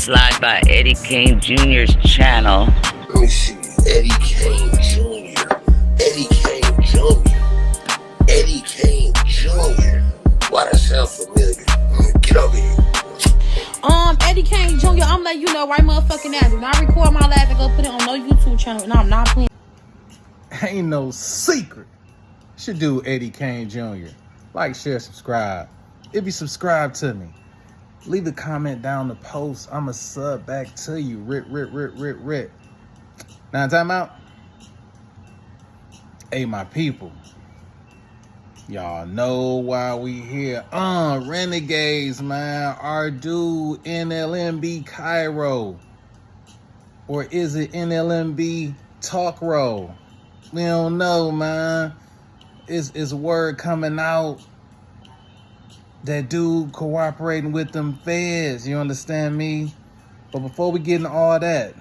It's live by Eddie Kane Jr.'s channel. Let me see. Eddie Kane Jr. Eddie Kane Jr. Eddie Kane Jr. Why that sound familiar? Get over here. Eddie Kane Jr. I'm letting you know right motherfucking now. Do not record my live and go put it on no YouTube channel. No, I'm not playing. Ain't no secret. Should do Eddie Kane Jr. Like, share, subscribe. If you subscribe to me, leave a comment down the post. I'ma sub back to you. Rip. Now time out. Hey, my people. Y'all know why we here. Renegades, man. Our dude Nlmb Kyro. Or is it Nlmb Talk Roll? We don't know, man. It's word coming out that dude cooperating with them feds. You understand me? But before we get into all that,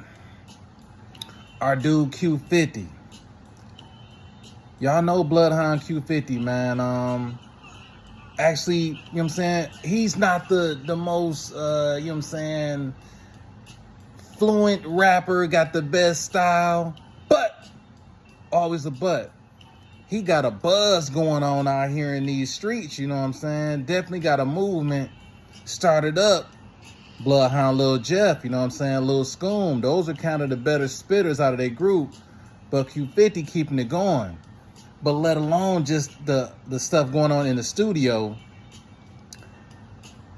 our dude Q50. Y'all know Bloodhound Q50, man. Actually, you know what I'm saying? He's not the most, you know what I'm saying, fluent rapper, got the best style, but, always a but. He got a buzz going on out here in these streets, you know what I'm saying? Definitely got a movement started up. Bloodhound, Lil Jeff, you know what I'm saying? Lil Scoom, those are kind of the better spitters out of their group, but Q50 keeping it going. But let alone just the stuff going on in the studio.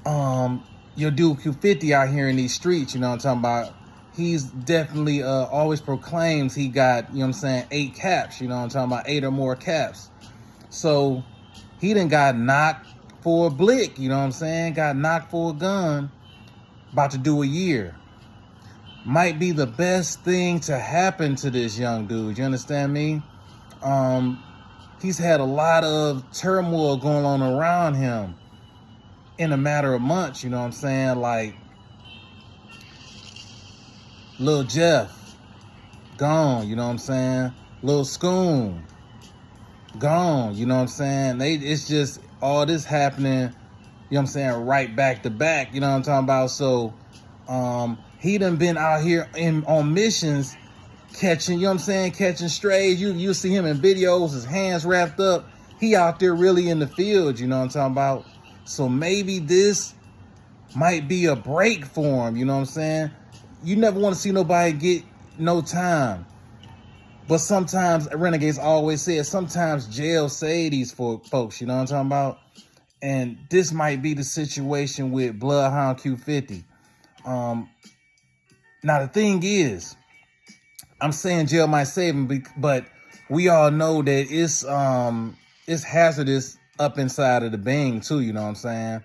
Your dude Q50 out here in these streets, you know what I'm talking about? He's definitely always proclaims he got, you know what I'm saying, 8 caps, you know what I'm talking about, 8 or more caps. So he done got knocked for a blick, you know what I'm saying? Got knocked for a gun, about to do a year. Might be the best thing to happen to this young dude, you understand me? He's had a lot of turmoil going on around him in a matter of months, you know what I'm saying? Like, Lil Jeff, gone, you know what I'm saying? Lil Scoom, gone, you know what I'm saying? It's just all this happening, you know what I'm saying, right back to back, you know what I'm talking about? So, he done been out here on missions catching, you know what I'm saying, catching strays. You see him in videos, his hands wrapped up. He out there really in the field, you know what I'm talking about? So maybe this might be a break for him, you know what I'm saying? You never want to see nobody get no time. But sometimes, Renegades always say it, sometimes jail save these folks, you know what I'm talking about? And this might be the situation with Bloodhound Q50. Now the thing is, I'm saying jail might save him, but we all know that it's hazardous up inside of the Bing too, you know what I'm saying?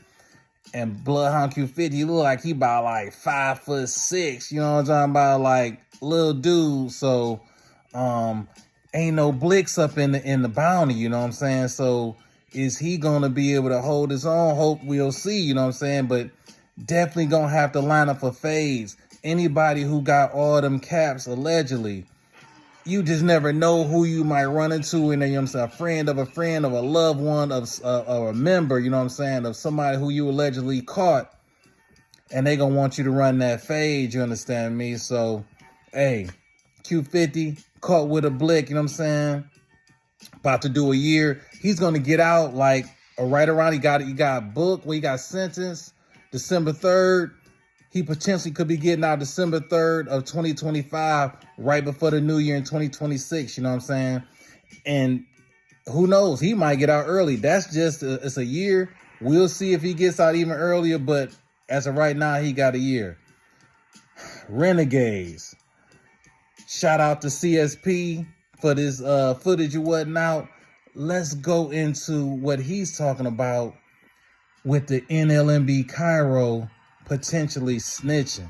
And Bloodhound Q50, he look like he about like 5'6", you know what I'm talking about, like little dude. So ain't no Blicks up in the bounty, you know what I'm saying? So is he gonna be able to hold his own? Hope we'll see, you know what I'm saying? But definitely gonna have to line up for fades. Anybody who got all them caps allegedly, you just never know who you might run into in there, you know what I'm saying? A friend of a loved one, of a member, you know what I'm saying, of somebody who you allegedly caught, and they gonna want you to run that fade, you understand me? So, hey, Q50 caught with a blick, you know what I'm saying? About to do a year. He's gonna get out like right around, he got booked, he got sentenced December 3rd. He potentially could be getting out December 3rd of 2025, right before the new year in 2026, you know what I'm saying? And who knows, he might get out early. That's just, it's a year. We'll see if he gets out even earlier, but as of right now, he got a year. Renegades. Shout out to CSP for this footage and whatnot. Let's go into what he's talking about with the Nlmb Kyro potentially snitching.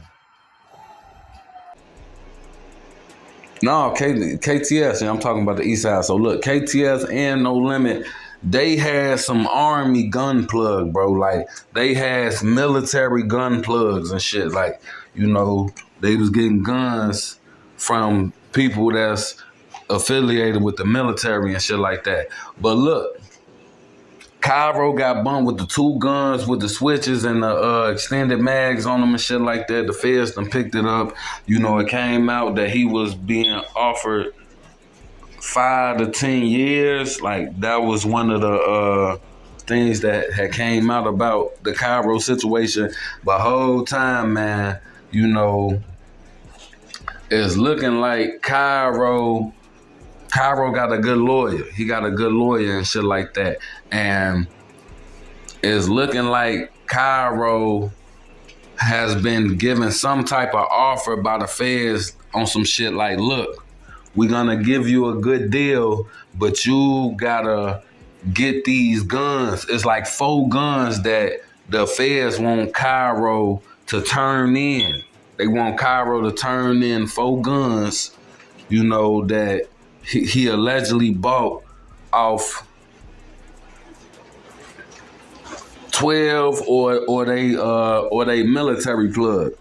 No, KTS, and I'm talking about the east side. So look, KTS and No Limit, they had some army gun plug, bro. Like, they had military gun plugs and shit. Like, you know, they was getting guns from people that's affiliated with the military and shit like that. But look, Kyro got bumped with the 2 guns with the switches and the extended mags on them and shit like that. The feds done picked it up. It came out that he was being offered 5 to 10 years. Like, that was one of the things that had came out about the Kyro situation. But whole time, man, it's looking like Kyro got a good lawyer. He got a good lawyer and shit like that. And it's looking like Kyro has been given some type of offer by the feds on some shit like, look, we're gonna give you a good deal, but you gotta get these guns. It's like 4 guns that the feds want Kyro to turn in. They want Kyro to turn in 4 guns, that he allegedly bought off 12 or they military plug.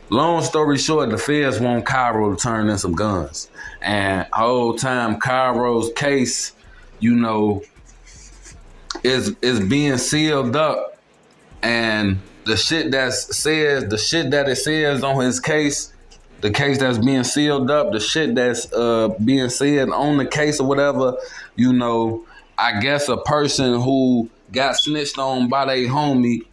Long story short, the feds want Kyro to turn in some guns. And whole time Kyro's case, is being sealed up. And the shit that it says on his case, the case that's being sealed up, the shit that's being said on the case or whatever, I guess a person who got snitched on by they homie,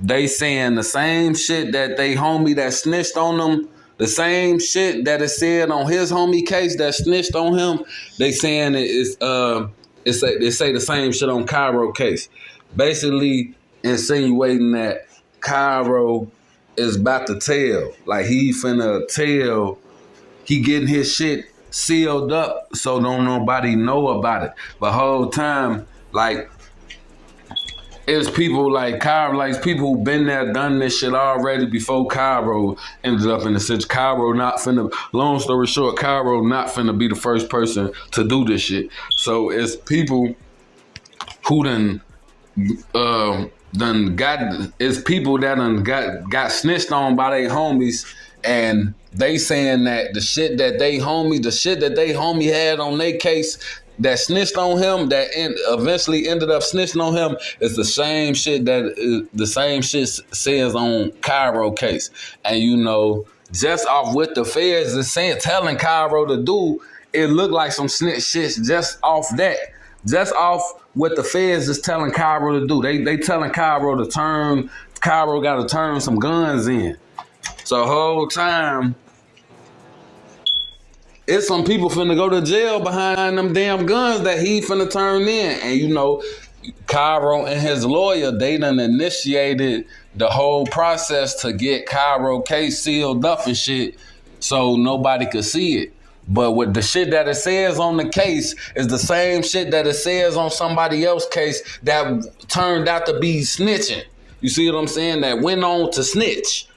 they saying the same shit that they homie that snitched on them, the same shit that is said on his homie case that snitched on him, they saying they say the same shit on Kyro case. Basically insinuating that Kyro is about to tell. Like, he finna tell, he getting his shit sealed up so don't nobody know about it. But whole time, like, it's people like Kyro, like people who been there, done this shit already before Kyro ended up in the situation. Long story short, Kyro not finna be the first person to do this shit. So it's people who got snitched on by their homies, and they saying that the shit that they homie had on their case that snitched on him, that eventually ended up snitching on him, is the same shit says on Kyro case. And just off what the feds is saying, telling Kyro to do, it looked like some snitch shit just off that. Just off what the feds is telling Kyro to do. They telling Kyro got to turn some guns in. So whole time, it's some people finna go to jail behind them damn guns that he finna turn in. And Kyro and his lawyer, they done initiated the whole process to get Kyro case sealed up and shit so nobody could see it. But with the shit that it says on the case is the same shit that it says on somebody else's case that turned out to be snitching. You see what I'm saying? That went on to snitch.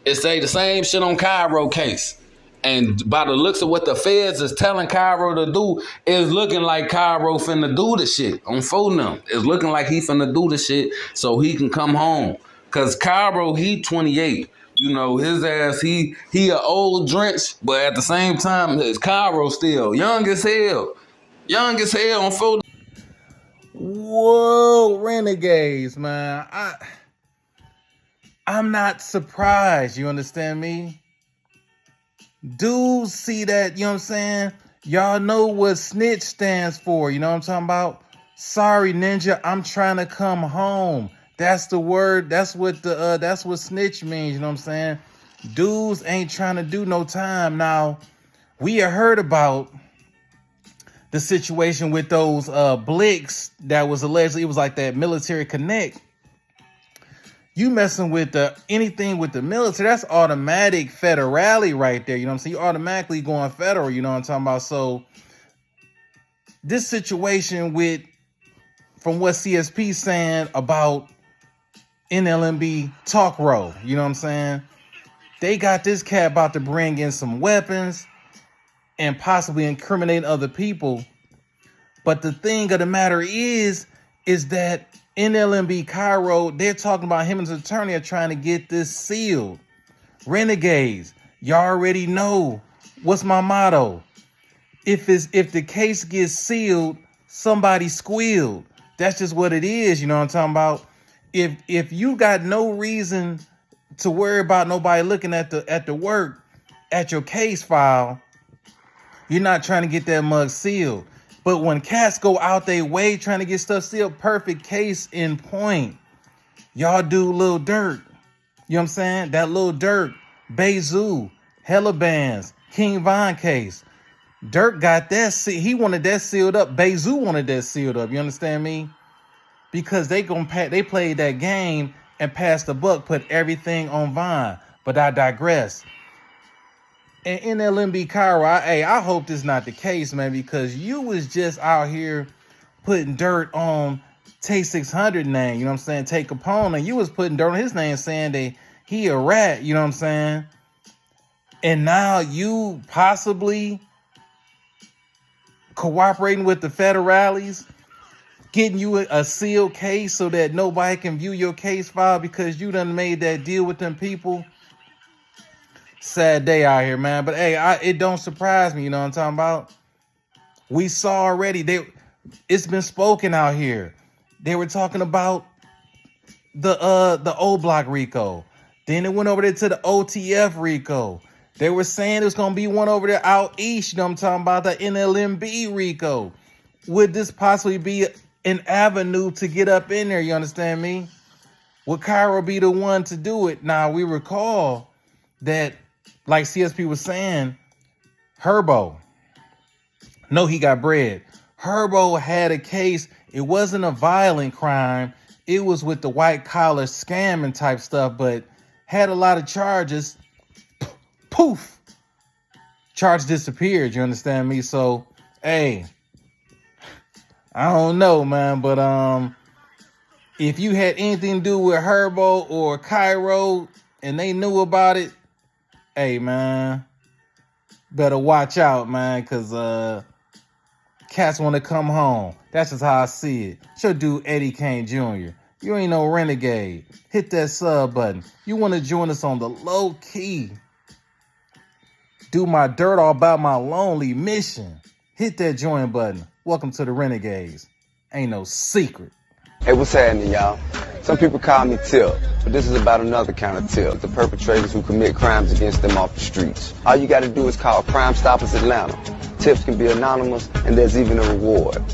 It say the same shit on Kyro case. And by the looks of what the feds is telling Kyro to do, it's looking like Kyro finna do the shit on phone them. It's looking like he finna do the shit so he can come home. Cause Kyro, he 28. His ass, he an old drench, but at the same time, his Kyro still young as hell. Young as hell on phone. Whoa, renegades, man. I'm not surprised, you understand me? Dudes see that, you know what I'm saying? Y'all know what snitch stands for, you know what I'm talking about? Sorry, ninja, I'm trying to come home. That's the word, that's what snitch means, you know what I'm saying? Dudes ain't trying to do no time. Now, we have heard about the situation with those Blicks that was allegedly, it was like that military connect. You messing with anything with the military, that's automatic federally right there. You know what I'm saying? You automatically going federal, you know what I'm talking about? So this situation from what CSP saying about Nlmb talk row, you know what I'm saying? They got this cat about to bring in some weapons and possibly incriminate other people. But the thing of the matter is that Nlmb Kyro, they're talking about him and his attorney are trying to get this sealed. Renegades, y'all already know what's my motto. If the case gets sealed, somebody squealed. That's just what it is. You know what I'm talking about? If you got no reason to worry about nobody looking at the work at your case file, you're not trying to get that mug sealed. But when cats go out their way trying to get stuff sealed, perfect case in point. Y'all do Lil Durk. You know what I'm saying? That Lil Durk, Bezoo, Hella Bands, King Von case. Durk got that. He wanted that sealed up. Bezoo wanted that sealed up. You understand me? Because they played that game and passed the buck, put everything on Von. But I digress. And Nlmb Kyro, I hope this is not the case, man, because you was just out here putting dirt on Tay 600 name, you know what I'm saying? Tay Capone, and you was putting dirt on his name saying that he a rat, you know what I'm saying? And now you possibly cooperating with the federales, getting you a sealed case so that nobody can view your case file because you done made that deal with them people. Sad day out here, man. But hey, it don't surprise me, you know what I'm talking about? We saw already, it's been spoken out here. They were talking about the O Block RICO. Then it went over there to the OTF RICO. They were saying there's gonna be one over there out east, you know what I'm talking about, the NLMB RICO. Would this possibly be an avenue to get up in there, you understand me? Would Kyro be the one to do it? Now, we recall that, like CSP was saying, Herbo, no, he got bread. Herbo had a case. It wasn't a violent crime. It was with the white collar scamming type stuff, but had a lot of charges. Poof. Charge disappeared, you understand me? So, hey, I don't know, man, but if you had anything to do with Herbo or Kyro and they knew about it, hey, man, better watch out, man, because cats want to come home. That's just how I see it. Should do Eddie Kane Jr. You ain't no renegade. Hit that sub button. You want to join us on the low key? Do my dirt all about my lonely mission. Hit that join button. Welcome to the Renegades. Ain't no secret. Hey, what's happening, y'all? Some people call me Tip, but this is about another kind of Tip. The perpetrators who commit crimes against them off the streets. All you got to do is call Crime Stoppers Atlanta. Tips can be anonymous, and there's even a reward.